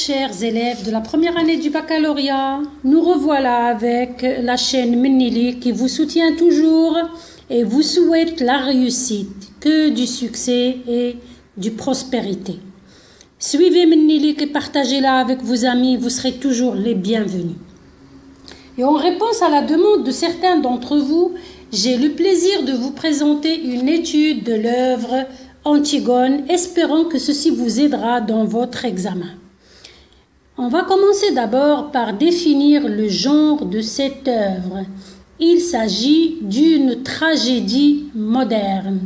chers élèves de la première année du baccalauréat, nous revoilà avec la chaîne Minnilik qui vous soutient toujours et vous souhaite la réussite, que du succès et du prospérité. Suivez Minnilik et partagez-la avec vos amis, vous serez toujours les bienvenus. Et en réponse à la demande de certains d'entre vous, j'ai le plaisir de vous présenter une étude de l'œuvre Antigone, espérant que ceci vous aidera dans votre examen. On va commencer d'abord par définir le genre de cette œuvre. Il s'agit d'une tragédie moderne.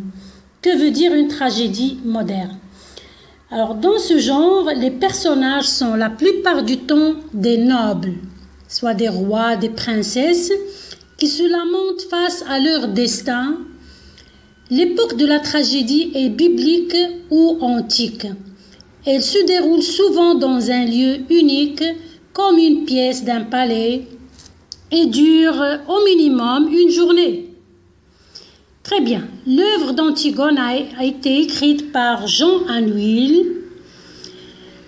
Que veut dire une tragédie moderne? Alors, dans ce genre, les personnages sont la plupart du temps des nobles, soit des rois, des princesses, qui se lamentent face à leur destin. L'époque de la tragédie est biblique ou antique. Elle se déroule souvent dans un lieu unique, comme une pièce d'un palais, et dure au minimum une journée. Très bien. L'œuvre d'Antigone a été écrite par Jean Anouilh.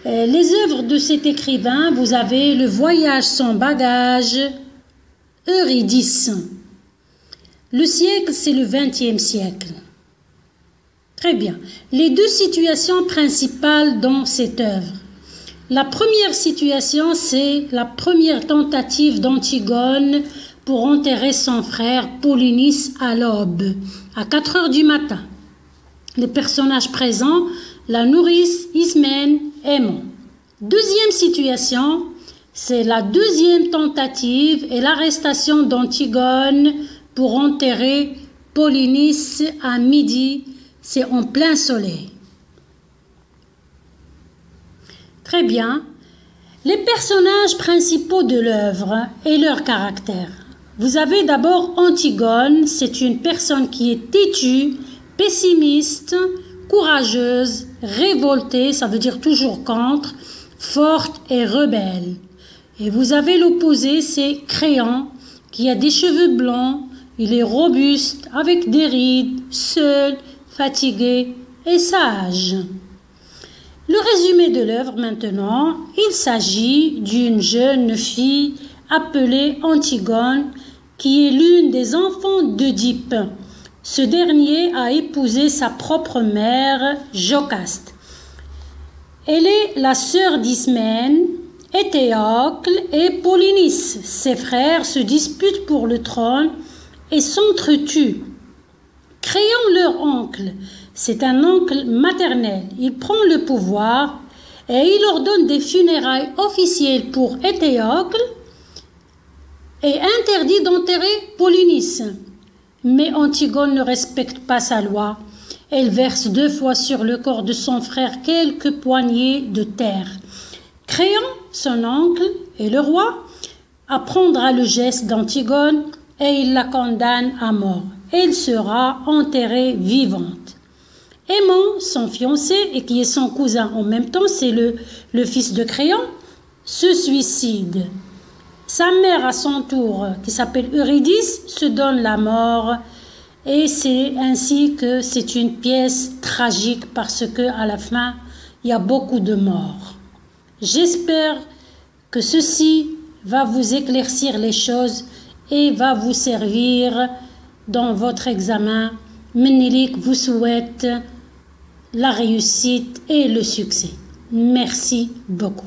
Les œuvres de cet écrivain, vous avez Le Voyage sans bagage, Eurydice. Le siècle, c'est le XXe siècle. Très bien. Les deux situations principales dans cette œuvre. La première situation, c'est la première tentative d'Antigone pour enterrer son frère Polynice à l'aube, à 4 heures du matin. Les personnages présents, la nourrice, Ismène, Aimant. Deuxième situation, c'est la deuxième tentative et l'arrestation d'Antigone pour enterrer Polynice à midi, c'est en plein soleil. Très bien. Les personnages principaux de l'œuvre et leur caractère. Vous avez d'abord Antigone, c'est une personne qui est têtue, pessimiste, courageuse, révoltée, ça veut dire toujours contre, forte et rebelle. Et vous avez l'opposé, c'est Créon, qui a des cheveux blancs, il est robuste, avec des rides, seul, fatigué et sage. Le résumé de l'œuvre maintenant, il s'agit d'une jeune fille appelée Antigone, qui est l'une des enfants d'Œdipe. Ce dernier a épousé sa propre mère, Jocaste. Elle est la sœur d'Ismène, Éthéocle et Polynice. Ses frères se disputent pour le trône et s'entretuent. Créon, leur oncle, c'est un oncle maternel. Il prend le pouvoir et il ordonne des funérailles officielles pour Éthéocle et interdit d'enterrer Polynice. Mais Antigone ne respecte pas sa loi. Elle verse 2 fois sur le corps de son frère quelques poignées de terre. Créon, son oncle et le roi apprendra le geste d'Antigone et il la condamne à mort. Elle sera enterrée vivante. Aimant, son fiancé et qui est son cousin en même temps, c'est le fils de Créon, se suicide. Sa mère à son tour, qui s'appelle Eurydice, se donne la mort et c'est ainsi que c'est une pièce tragique parce que à la fin, il y a beaucoup de morts. J'espère que ceci va vous éclaircir les choses et va vous servir dans votre examen. Minnilik vous souhaite la réussite et le succès. Merci beaucoup.